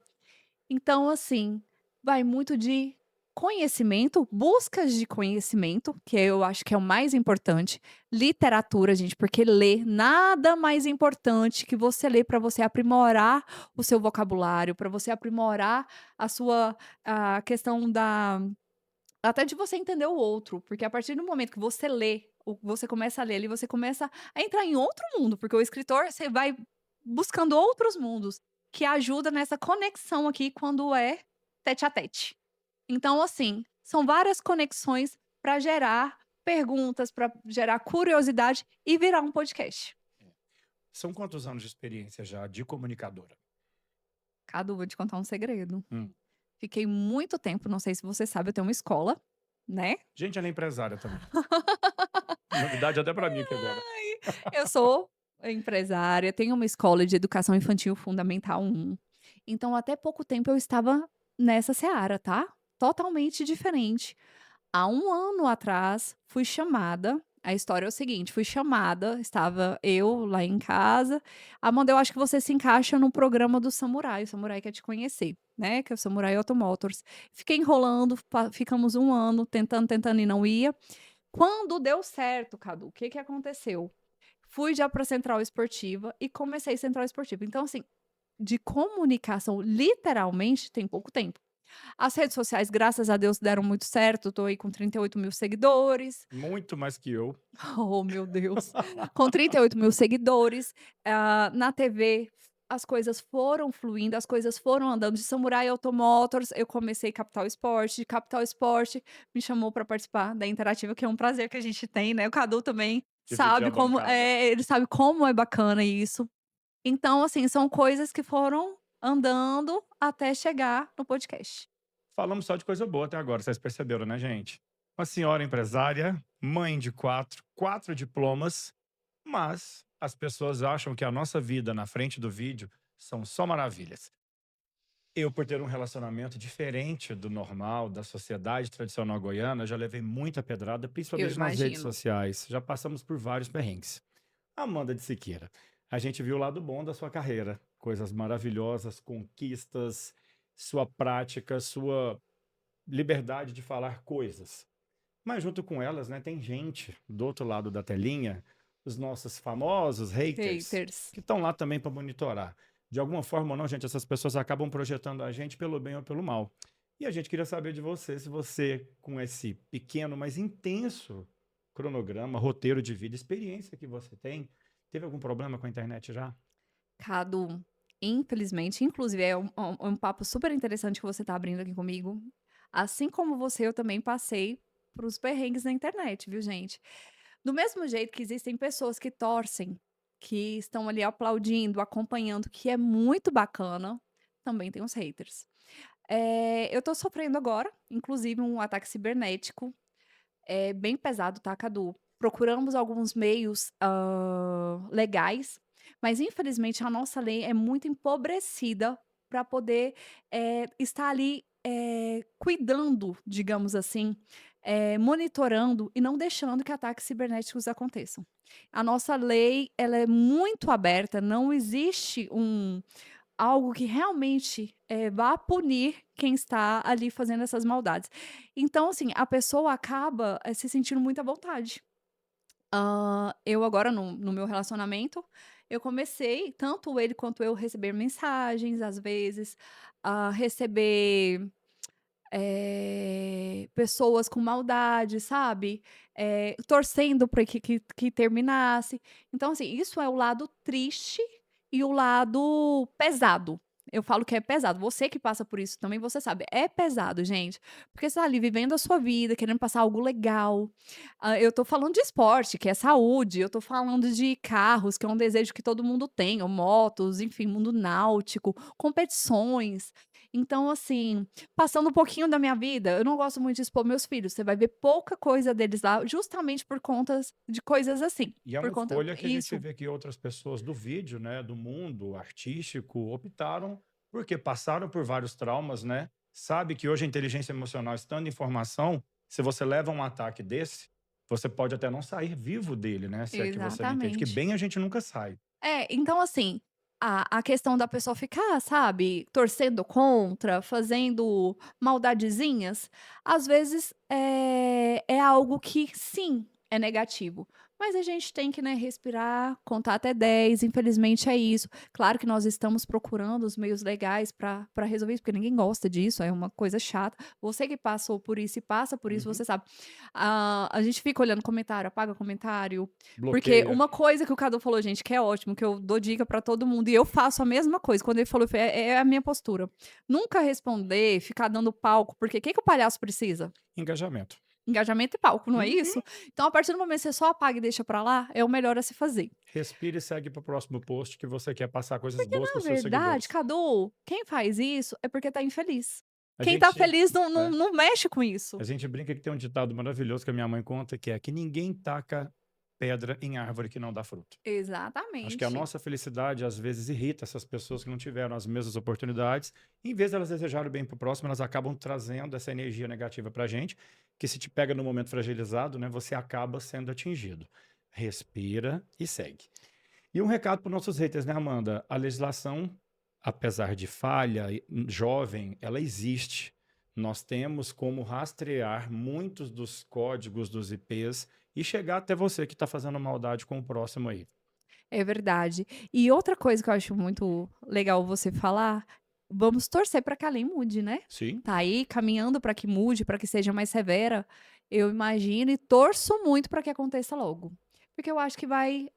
Então, assim, vai muito de conhecimento, buscas de conhecimento, que eu acho que é o mais importante, literatura, gente, porque ler nada mais importante que você ler para você aprimorar o seu vocabulário, para você aprimorar a questão da até de você entender o outro, porque a partir do momento que você lê, você começa a ler ali, você começa a entrar em outro mundo, porque o escritor, você vai buscando outros mundos, que ajuda nessa conexão aqui quando é tete a tete. Então, assim, são várias conexões para gerar perguntas, para gerar curiosidade e virar um podcast. São quantos anos de experiência já de comunicadora? Cadu, vou te contar um segredo. Hum. Fiquei muito tempo, não sei se você sabe, eu tenho uma escola, né? Gente, ela é empresária também. Novidade até para mim aqui agora. Eu sou empresária, tenho uma escola de educação infantil fundamental 1. Então, até pouco tempo eu estava nessa seara, tá? Totalmente diferente. Há um ano atrás, fui chamada. A história é o seguinte: fui chamada, estava eu lá em casa. Amanda, eu acho que você se encaixa no programa do Samurai. O Samurai quer te conhecer, né? Que é o Samurai Automotors. Fiquei enrolando, ficamos um ano tentando, tentando e não ia. Quando deu certo, Cadu, o que que aconteceu? Fui já para Central Esportiva e comecei Central Esportiva. Então, assim, de comunicação, literalmente, tem pouco tempo. As redes sociais, graças a Deus, deram muito certo. Tô aí com 38.000 seguidores. Muito mais que eu. Oh, meu Deus! Com 38.000 seguidores. Na TV, as coisas foram fluindo, as coisas foram andando. De Samurai Automotors, eu comecei Capital Esporte. De Capital Esporte, me chamou para participar da Interativa, que é um prazer que a gente tem, né? O Cadu também Dividir a sabe como bancada. ele sabe como é bacana isso. Então, assim, são coisas que foram andando até chegar no podcast. Falamos só de coisa boa até agora, vocês perceberam, né, gente? Uma senhora empresária, mãe de quatro diplomas, mas as pessoas acham que a nossa vida na frente do vídeo são só maravilhas. Eu, por ter um relacionamento diferente do normal, da sociedade tradicional goiana, já levei muita pedrada, Eu principalmente nas redes imagino. sociais. Já passamos por vários perrengues. Amanda de Siqueira, a gente viu o lado bom da sua carreira, coisas maravilhosas, conquistas, sua prática, sua liberdade de falar coisas. Mas junto com elas, né, tem gente do outro lado da telinha, os nossos famosos haters, Haters. que estão lá também para monitorar. De alguma forma ou não, gente, essas pessoas acabam projetando a gente pelo bem ou pelo mal. E a gente queria saber de você, se você, com esse pequeno, mas intenso cronograma, roteiro de vida, experiência que você tem, teve algum problema com a internet já? Cadu, infelizmente, inclusive é um papo super interessante que você tá abrindo aqui comigo. Assim como você, eu também passei por os perrengues na internet, viu, gente? Do mesmo jeito que existem pessoas que torcem, que estão ali aplaudindo, acompanhando, que é muito bacana, também tem os haters. Eu tô sofrendo agora, inclusive, um ataque cibernético, bem pesado, tá, Cadu? Procuramos alguns meios, legais, mas infelizmente a nossa lei é muito empobrecida para poder, estar ali, cuidando, digamos assim, monitorando e não deixando que ataques cibernéticos aconteçam. A nossa lei, ela é muito aberta, não existe algo que realmente, vá punir quem está ali fazendo essas maldades. Então, assim, a pessoa acaba, se sentindo muito à vontade. Eu agora no meu relacionamento, eu comecei, tanto ele quanto eu, receber mensagens, às vezes, receber, pessoas com maldade, sabe, torcendo para que terminasse. Então, assim, isso é o lado triste e o lado pesado. Eu falo que é pesado, você que passa por isso também, você sabe, é pesado, gente, porque você tá ali vivendo a sua vida, querendo passar algo legal. Eu tô falando de esporte, que é saúde, eu tô falando de carros, que é um desejo que todo mundo tem, ou motos, enfim, mundo náutico, competições. Então, assim, passando um pouquinho da minha vida, eu não gosto muito de expor meus filhos, você vai ver pouca coisa deles lá, justamente por contas de coisas assim, E é por uma conta escolha que a gente isso, vê que outras pessoas do vídeo, né, do mundo artístico, optaram porque passaram por vários traumas, né? Sabe que hoje a inteligência emocional, estando em formação, se você leva um ataque desse, você pode até não sair vivo dele, né? Se é que você me entende, que exatamente. bem a gente nunca sai. Então assim, a questão da pessoa ficar, sabe, torcendo contra, fazendo maldadezinhas, às vezes, é algo que sim, é negativo, mas a gente tem que, né, respirar, contar até 10. Infelizmente é isso. Claro que nós estamos procurando os meios legais para resolver isso, porque ninguém gosta disso, é uma coisa chata. Você que passou por isso e passa por isso, Uhum. você sabe. A gente fica olhando comentário, apaga comentário, porque Bloqueia. uma coisa que o Cadu falou, gente, que é ótimo, que eu dou dica pra todo mundo, e eu faço a mesma coisa, quando ele falou, eu falei: "É a minha postura". Nunca responder, ficar dando palco, porque o que que o palhaço precisa? Engajamento. Engajamento e palco, não é Uhum. isso? Então, a partir do momento que você só apaga e deixa pra lá, é o melhor a se fazer. Respire e segue para o próximo post que você quer passar coisas boas para Na os seus verdade, seguidores. Cadu, quem faz isso é porque tá infeliz. A Quem tá gente, feliz não não né? não mexe com isso. A gente brinca que tem um ditado maravilhoso que a minha mãe conta, que é que ninguém taca pedra em árvore que não dá fruto. Acho que a Exatamente. nossa felicidade às vezes irrita essas pessoas que não tiveram as mesmas oportunidades. Em vez de elas desejarem o bem para o próximo, elas acabam trazendo essa energia negativa para a gente, que se te pega no momento fragilizado, né, você acaba sendo atingido. Respira e segue. E um recado para os nossos haters, né, Amanda? A legislação, apesar de falha, jovem, ela existe. Nós temos como rastrear muitos dos códigos dos IPs e chegar até você que está fazendo maldade com o próximo aí. É verdade. E outra coisa que eu acho muito legal você falar, vamos torcer para que a lei mude, né. Sim, Tá aí caminhando para que mude, para que seja mais severa, eu imagino e torço muito para que aconteça logo. Porque eu acho que vai,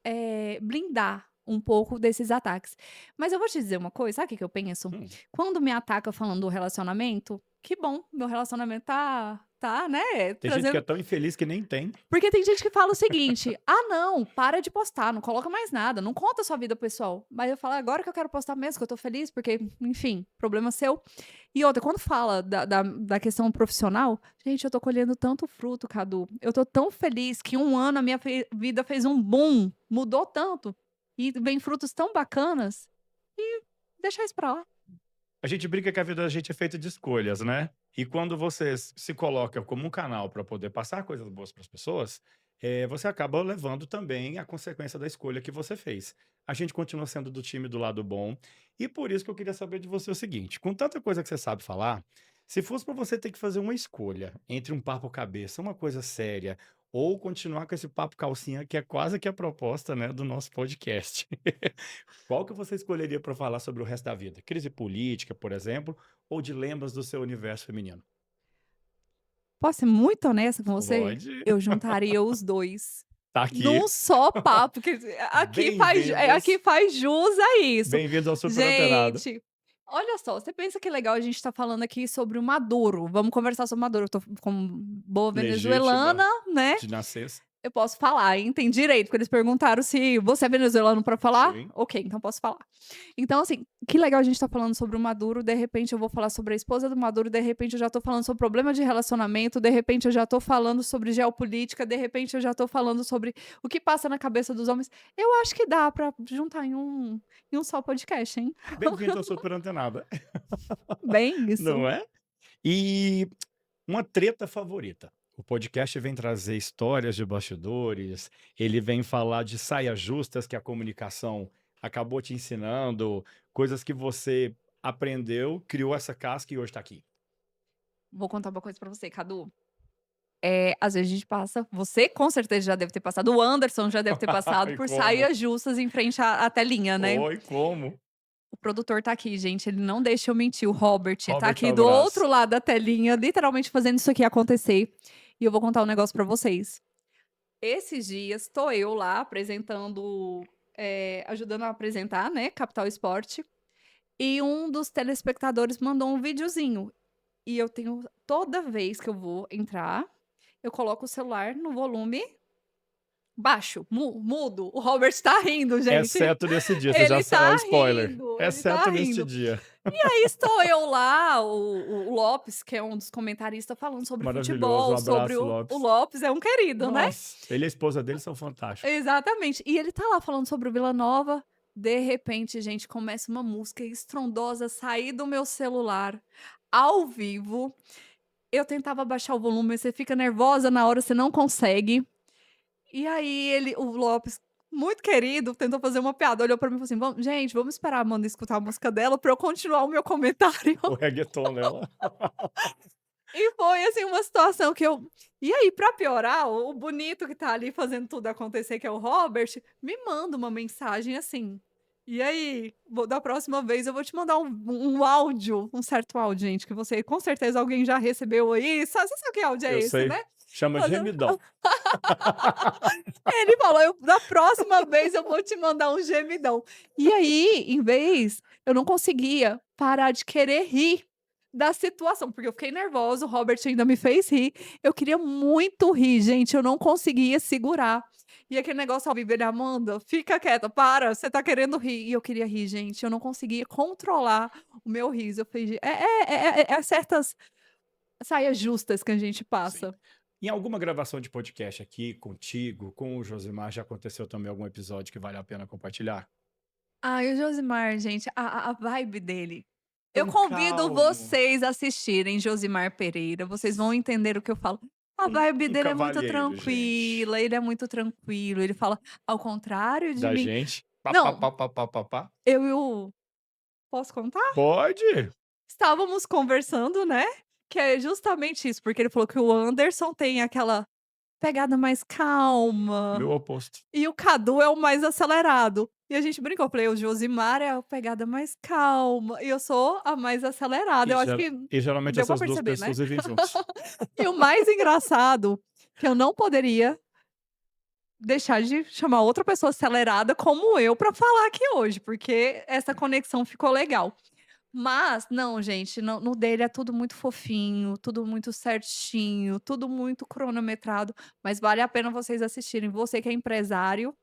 blindar um pouco desses ataques. Mas eu vou te dizer uma coisa, sabe o que que eu penso? hum. Quando me ataca falando do relacionamento, que bom, meu relacionamento tá, né, Tem gente que é trazendo tão infeliz que nem tem. porque tem gente que fala o seguinte: "Ah não, para de postar, não coloca mais nada, não conta a sua vida pessoal". Mas eu falo: "Agora que eu quero postar mesmo, que eu tô feliz, porque, enfim, problema seu". E outra, quando fala da questão profissional, gente, eu tô colhendo tanto fruto, Cadu. Eu tô tão feliz que um ano a minha vida fez um boom, mudou tanto, e vem frutos tão bacanas, e deixar isso pra lá. A gente brinca que a vida da gente é feita de escolhas, né? E quando você se coloca como um canal para poder passar coisas boas para as pessoas, você acaba levando também a consequência da escolha que você fez. A gente continua sendo do time do lado bom. E por isso que eu queria saber de você o seguinte: com tanta coisa que você sabe falar, se fosse para você ter que fazer uma escolha entre um papo cabeça, uma coisa séria, ou continuar com esse papo calcinha, que é quase que a proposta, né, do nosso podcast. Qual que você escolheria para falar sobre o resto da vida? Crise política, por exemplo, ou dilemas do seu universo feminino? Posso ser muito honesta com você? Pode. Eu juntaria os 2. Tá aqui. Num só papo, que aqui Bem-vindos. faz jus a isso. Bem-vindos ao Super Antenado. Gente, olha só, você pensa que legal a gente tá falando aqui sobre o Maduro, vamos conversar sobre o Maduro, eu tô como boa Legítima venezuelana, né, de nascença. eu posso falar, hein, tem direito, porque eles perguntaram se você é venezuelano pra falar? Sim. Ok, então posso falar. Então, assim, que legal a gente tá falando sobre o Maduro, de repente eu vou falar sobre a esposa do Maduro, de repente eu já tô falando sobre problema de relacionamento, de repente eu já tô falando sobre geopolítica, de repente eu já tô falando sobre o que passa na cabeça dos homens. Eu acho que dá pra juntar em um só podcast, hein. Bem-vindos ao Super Antenado. Bem isso. Não é? E uma treta favorita. O podcast vem trazer histórias de bastidores, ele vem falar de saias justas que a comunicação acabou te ensinando, coisas que você aprendeu, criou essa casca e hoje está aqui. Vou contar uma coisa pra você, Cadu. Às vezes a gente passa você com certeza já deve ter passado, o Anderson já deve ter passado E por como? saias justas em frente à telinha, né. Oi, como? O produtor tá aqui, gente, ele não deixa eu mentir, o Robert tá Robert, um aqui do abraço. outro lado da telinha, literalmente fazendo isso aqui acontecer. E eu vou contar um negócio pra vocês. Esses dias tô eu lá apresentando, ajudando a apresentar, né, Capital Esporte, e um dos telespectadores mandou um videozinho. E eu tenho toda vez que eu vou entrar, eu coloco o celular no volume baixo, mudo. O Robert tá rindo, gente. Exceto nesse dia, você já Ele sa ó o tá spoiler. rindo, ele tá Exceto nesse rindo. dia. E aí estou eu lá, o Lopes, que é um dos comentaristas, falando sobre Maravilhoso, um futebol, sobre abraço, o Lopes. Lopes é um querido, né. Nossa, ele e a esposa dele são fantásticos. Exatamente. E ele tá lá falando sobre o Vila Nova, de repente, gente, começa uma música estrondosa sair do meu celular, ao vivo. Eu tentava baixar o volume, você fica nervosa na hora, você não consegue. E aí o Lopes, muito querido, tentou fazer uma piada, olhou pra mim e falou assim: "Vamos gente, vamos esperar a Amanda escutar a música dela pra eu continuar o meu comentário". O reggaeton dela. E foi, assim, uma situação que eu e aí, pra piorar, o bonito que tá ali fazendo tudo acontecer, que é o Robert, me manda uma mensagem assim: "E aí, da próxima vez eu vou te mandar um áudio", um certo áudio, gente, que você com certeza alguém já recebeu aí, você sabe que áudio é Eu esse, sei, né? chama gemidão. Ele falou: Da próxima vez eu vou te mandar um gemidão". E aí, em vez eu não conseguia parar de querer rir da situação, porque eu fiquei nervosa, o Robert ainda me fez rir, eu queria muito rir, gente, eu não conseguia segurar. E aquele negócio ao vivo, ele: "Amanda, fica quieta, para, você tá querendo rir". E eu queria rir, gente, eu não conseguia controlar o meu riso, eu falei: É certas saias justas que a gente Sim. passa". Em alguma gravação de podcast aqui contigo, com o Josimar, já aconteceu também algum episódio que vale a pena compartilhar? Ai, o Josimar, gente, a vibe dele. Eu Tão convido calmo, vocês a assistirem Josimar Pereira, vocês vão entender o que eu falo. A vibe um dele é muito cavalheiro, gente. tranquila, ele é muito tranquilo, ele fala: "Ao contrário de Da mim". gente. Pá, pá, Não, pá, pá, pá, pá, pá. eu e o posso contar? Pode, Estávamos conversando, né, que é justamente isso, porque ele falou que o Anderson tem aquela pegada mais calma. meu oposto. E o Cadu é o mais acelerado. E a gente brincou, eu falei: "O Josimar é a pegada mais calma e eu sou a mais acelerada". E, Eu acho que geralmente deu pra essas duas perceber, né. pessoas vivem juntos. E o mais engraçado, que eu não poderia deixar de chamar outra pessoa acelerada como eu pra falar aqui hoje, porque essa conexão ficou legal. Mas não, gente, no dele é tudo muito fofinho, tudo muito certinho, tudo muito cronometrado, mas vale a pena vocês assistirem. Você que é empresário.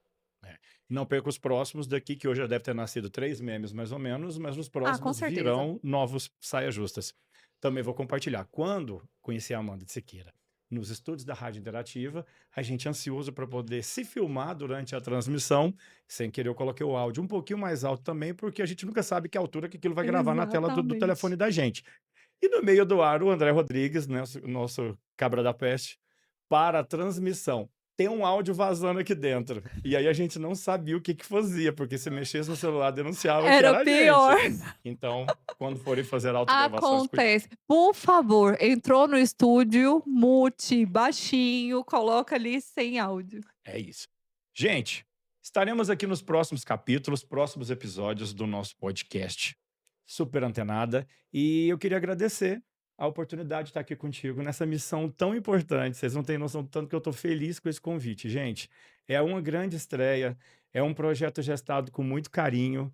É. Não perca os próximos daqui, que hoje já deve ter nascido 3 memes mais ou menos, mas nos Ah, com próximos certeza. virão novos saias justas. Também vou compartilhar. Quando conheci a Amanda de Siqueira nos estúdios da Rádio Interativa, a gente ansioso para poder se filmar durante a transmissão. Sem querer, eu coloquei o áudio um pouquinho mais alto também, porque a gente nunca sabe que altura que aquilo vai gravar na tela do telefone Exatamente. da gente. E no meio do ar, o André Rodrigues, né, o nosso cabra da peste, para a transmissão. Tem um áudio vazando aqui dentro. E aí a gente não sabia o que que fazia, porque se mexesse no celular denunciava que Era era a pior. gente. Então, quando forem fazer autogravações, Acontece. Por favor, entrou no estúdio, mute, baixinho, coloca ali sem áudio. é isso. Gente, estaremos aqui nos próximos capítulos, próximos episódios do nosso podcast Super Antenada. E eu queria agradecer a oportunidade de estar aqui contigo nessa missão tão importante. Vocês não têm noção do tanto que eu estou feliz com esse convite, gente. É uma grande estreia, é um projeto gestado com muito carinho.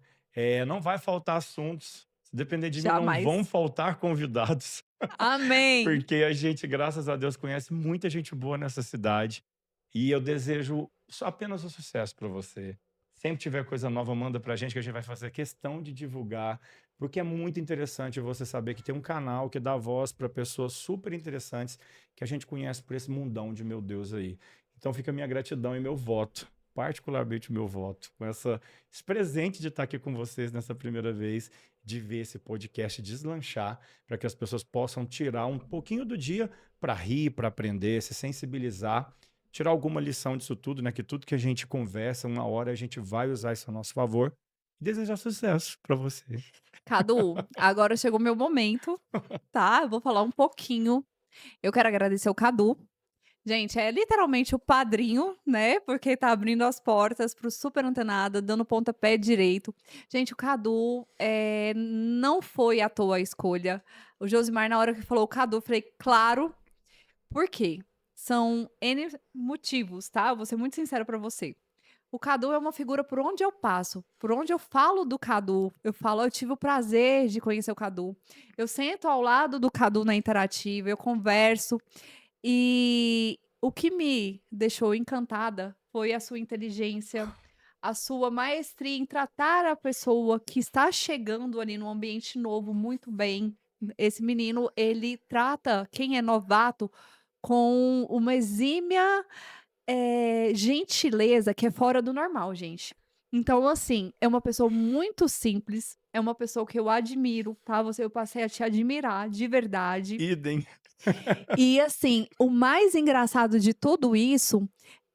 Não vai faltar assuntos. Se depender de mim, não vão Jamais. faltar convidados, Amém. porque a gente, graças a Deus, conhece muita gente boa nessa cidade. E eu desejo só apenas o sucesso para você. Sempre tiver coisa nova, manda pra gente que a gente vai fazer questão de divulgar, porque é muito interessante você saber que tem um canal que dá voz para pessoas super interessantes que a gente conhece por esse mundão de meu Deus aí. Então fica a minha gratidão e meu voto, particularmente o meu voto, com esse presente de estar aqui com vocês nessa primeira vez, de ver esse podcast deslanchar, para que as pessoas possam tirar um pouquinho do dia para rir, para aprender, se sensibilizar, tirar alguma lição disso tudo, né? Que tudo que a gente conversa, uma hora a gente vai usar isso a nosso favor. E desejar sucesso para você. Cadu, agora chegou meu momento, tá? Eu vou falar um pouquinho. Eu quero agradecer o Cadu, Gente, é literalmente o padrinho, né, porque tá abrindo as portas para o Super Antenada, dando pontapé direito. Gente, o Cadu, não foi à toa a escolha. O Josimar, na hora que falou o Cadu, eu falei: "Claro". Por quê? São N motivos, tá, eu vou ser muito sincera pra você. O Cadu é uma figura por onde eu passo, por onde eu falo do Cadu, eu falo: "Eu tive o prazer de conhecer o Cadu". Eu sento ao lado do Cadu na interativa, eu converso, e o que me deixou encantada foi a sua inteligência, a sua maestria em tratar a pessoa que está chegando ali no ambiente novo muito bem. Esse menino, ele trata quem é novato com uma exímia, gentileza que é fora do normal, gente. Então, assim, é uma pessoa muito simples, é uma pessoa que eu admiro, tá, eu passei a te admirar de verdade. Idem. E assim, o mais engraçado de tudo isso,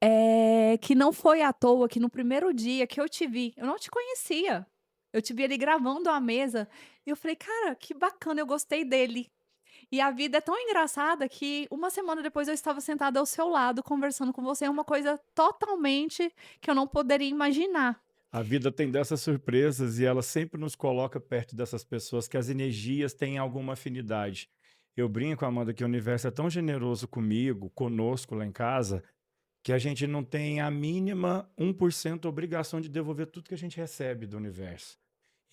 é que não foi à toa que no primeiro dia que eu te vi, eu não te conhecia. Eu te vi ali gravando a mesa, e eu falei: "Cara, que bacana, eu gostei dele". E a vida é tão engraçada que uma semana depois eu estava sentada ao seu lado conversando com você, é uma coisa totalmente que eu não poderia imaginar. A vida tem dessas surpresas e ela sempre nos coloca perto dessas pessoas que as energias têm alguma afinidade. Eu brinco, Amanda, que o universo é tão generoso comigo, conosco lá em casa, que a gente não tem a mínima 1% obrigação de devolver tudo que a gente recebe do universo.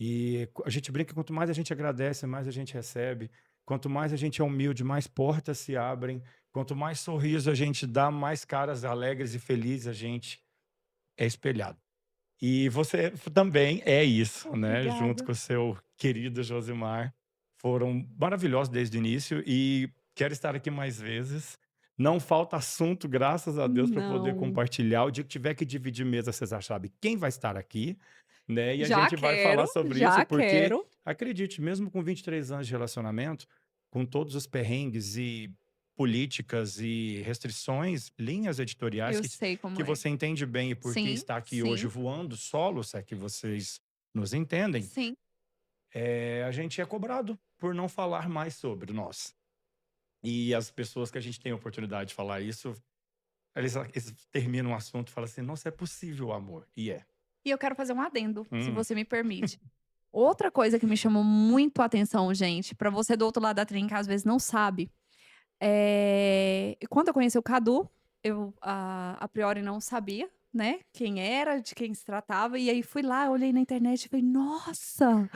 E a gente brinca que quanto mais a gente agradece, mais a gente recebe. Quanto mais a gente é humilde, mais portas se abrem. Quanto mais sorriso a gente dá, mais caras alegres e felizes a gente é espelhado. E você também é isso, né, junto Obrigada. com o seu querido Josimar. Foram maravilhosos desde o início e quero estar aqui mais vezes. Não falta assunto, graças a Deus, para poder Não, compartilhar. O dia que tiver que dividir mesa, você já sabe quem vai estar aqui, né, e a já gente vai falar quero, sobre isso, já porque, quero. acredite, mesmo com 23 anos de relacionamento, com todos os perrengues e políticas e restrições, linhas editoriais Eu que sei como que é. você entende bem e por que Sim, está aqui hoje sim, voando solo, se é que vocês nos entendem, sim. a gente é cobrado por não falar mais sobre nós. E as pessoas que a gente tem a oportunidade de falar isso, eles terminam o assunto e falam assim: "Nossa, é possível o amor", e é. E eu quero fazer um adendo, se Hum, você me permite. Outra coisa que me chamou muito a atenção, gente, pra você do outro lado da trinca às vezes não sabe, quando eu conheci o Cadu, eu a priori não sabia, né, quem era, de quem se tratava, e aí fui lá, olhei na internet e falei: "Nossa,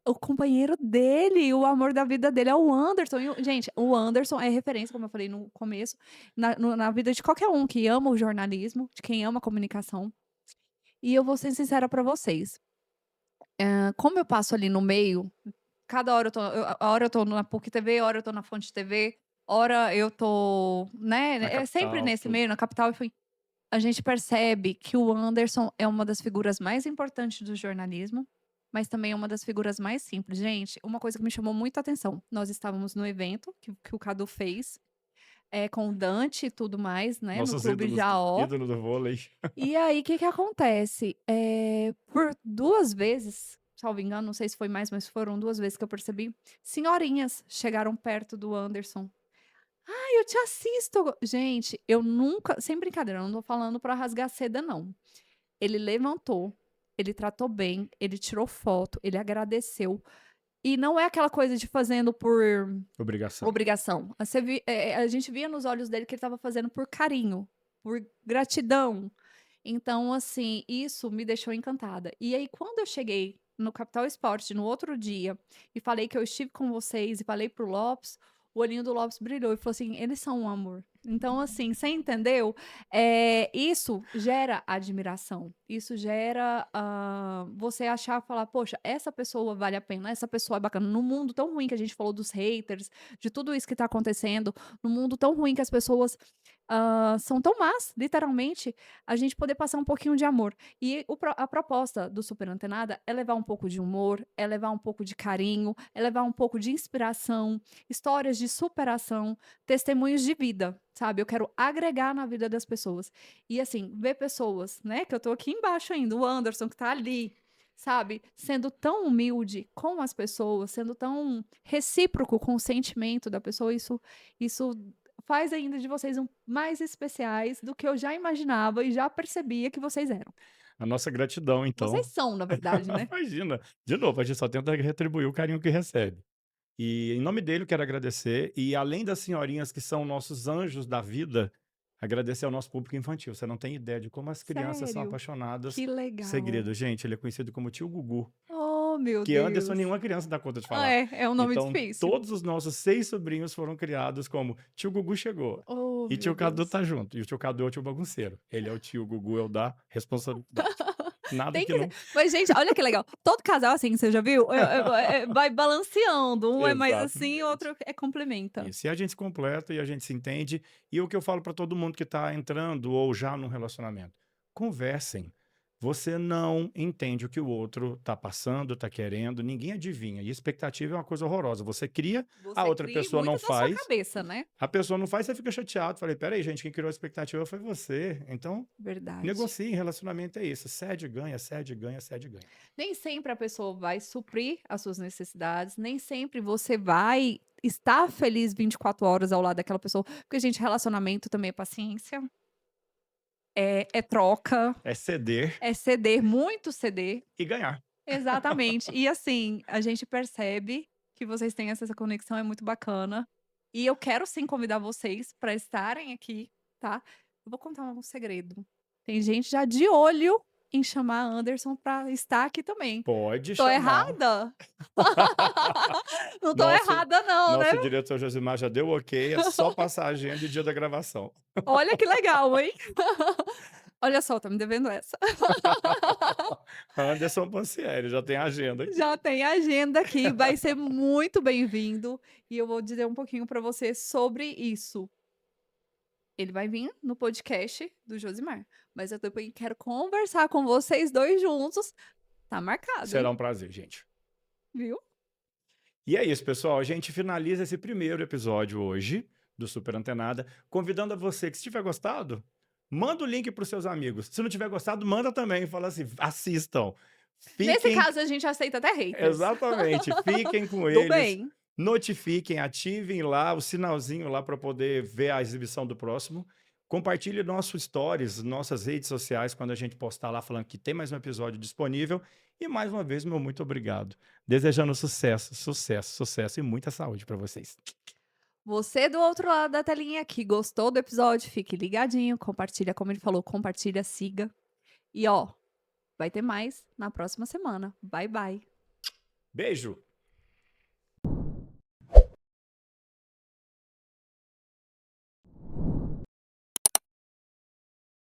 o companheiro dele, o amor da vida dele é o Anderson", gente, o Anderson é referência, como eu falei no começo, na vida de qualquer um que ama o jornalismo, de quem ama a comunicação. E eu vou ser sincera pra vocês, como eu passo ali no meio, cada hora a hora eu tô na PUC TV, hora eu tô na Fonte TV, hora eu tô, né, na é sempre capital, nesse tudo. meio, na capital, enfim. A gente percebe que o Anderson é uma das figuras mais importantes do jornalismo, mas também é uma das figuras mais simples. Gente, uma coisa que me chamou muito a atenção, nós estávamos no evento que o Cadu fez, com o Dante e tudo mais, né, no Nossos Clube ídolos Jaó. ídolos do vôlei. E aí, o que que acontece? Por 2 vezes, salvo engano, não sei se foi mais, mas foram 2 vezes que eu percebi, senhorinhas chegaram perto do Anderson. "Ai, eu te assisto". Gente, eu nunca, sem brincadeira, eu não tô falando pra rasgar seda não. Ele levantou, ele tratou bem, ele tirou foto, ele agradeceu, e não é aquela coisa de fazendo por Obrigação. obrigação. A gente via nos olhos dele que ele estava fazendo por carinho, por gratidão. Então, assim, isso me deixou encantada. E aí, quando eu cheguei no Capital Esporte no outro dia e falei que eu estive com vocês e falei pro Lopes, o olhinho do Lopes brilhou e falou assim: eles são um amor. Então, assim, você entendeu? Isso gera admiração. Isso gera você achar, falar, poxa, essa pessoa vale a pena, essa pessoa é bacana. No mundo tão ruim que a gente falou dos haters, de tudo isso que tá acontecendo, no mundo tão ruim que as pessoas são tão más, literalmente, a gente poder passar um pouquinho de amor. E a proposta do Super Antenada é levar um pouco de humor, é levar um pouco de carinho, é levar um pouco de inspiração, histórias de superação, testemunhos de vida, sabe. Eu quero agregar na vida das pessoas. E assim, ver pessoas, né, que eu tô aqui embaixo ainda, o Anderson que tá ali, sabe, sendo tão humilde com as pessoas, sendo tão recíproco com o sentimento da pessoa, isso faz ainda de vocês mais especiais do que eu já imaginava e já percebia que vocês eram. A nossa gratidão, Vocês então. são, na verdade, né? Imagina. De novo, a gente só tenta retribuir o carinho que recebe. E em nome dele eu quero agradecer, e além das senhorinhas que são nossos anjos da vida, agradecer ao nosso público infantil. Você não tem ideia de como as crianças são Sério? apaixonadas. Que legal. Segredo, gente, ele é conhecido como tio Gugu, Oh, meu que Anderson Deus. nenhuma criança dá conta de Ah, falar. é um nome Então, difícil. todos os nossos 6 sobrinhos foram criados como tio Gugu chegou. Oh, E meu tio Cadu Deus. tá junto. E o tio Cadu é o tio bagunceiro. Ele é o tio Gugu, é o da responsabilidade. Nada Tem que que não. ser. Mas, gente, olha que legal. Todo casal, assim, você já viu? Vai balanceando. Um é mais assim, o Exatamente. outro complementa. Isso. E a gente se completa e a gente se entende. E o que eu falo para todo mundo que está entrando ou já num relacionamento: conversem. Você não entende o que o outro está passando, está querendo, ninguém adivinha. E expectativa é uma coisa horrorosa. Você cria, a Você outra cria pessoa não muito da sua faz, cabeça, né? a pessoa não faz, você fica chateado. Falei, peraí, gente, quem criou a expectativa foi você. Então, Verdade. negocie, relacionamento é isso. Cede, ganha, cede, ganha, cede, ganha. Nem sempre a pessoa vai suprir as suas necessidades, nem sempre você vai estar feliz 24 horas ao lado daquela pessoa, porque, gente, relacionamento também é paciência, é troca, É ceder é ceder, muito ceder. e ganhar. Exatamente. E assim, a gente percebe que vocês têm essa conexão, é muito bacana. E eu quero sim convidar vocês para estarem aqui, tá? Eu vou contar um segredo. Tem gente já de olho em chamar Anderson para estar aqui também. Pode Tô chamar. errada? Não tô Nosso, errada não, né? nosso diretor Josimar já deu ok, é só passar a agenda e dia da gravação. Olha que legal, hein? Olha só, tá me devendo essa. Anderson Pansieri, já tem a agenda aqui. Já tem agenda aqui, vai ser muito bem-vindo. E eu vou dizer um pouquinho para você sobre isso. Ele vai vir no podcast do Josimar, mas eu também quero conversar com vocês 2 juntos. Tá marcado, Será hein? um prazer, gente. Viu? E é isso, pessoal. A gente finaliza esse primeiro episódio hoje do Super Antenada, convidando a você que, se tiver gostado, manda o link para os seus amigos. Se não tiver gostado, manda também. Fala assim, assistam. Nesse Fiquem. caso, a gente aceita até haters. Exatamente. Fiquem com Do eles. bem. Notifiquem, ativem lá o sinalzinho lá para poder ver a exibição do próximo. Compartilhe nossos stories, nossas redes sociais, quando a gente postar lá falando que tem mais um episódio disponível. E mais uma vez, meu muito obrigado. Desejando sucesso, sucesso, sucesso e muita saúde para vocês. Você do outro lado da telinha que gostou do episódio, fique ligadinho, compartilha, como ele falou, compartilha, siga. E ó, vai ter mais na próxima semana. Bye, bye. Beijo!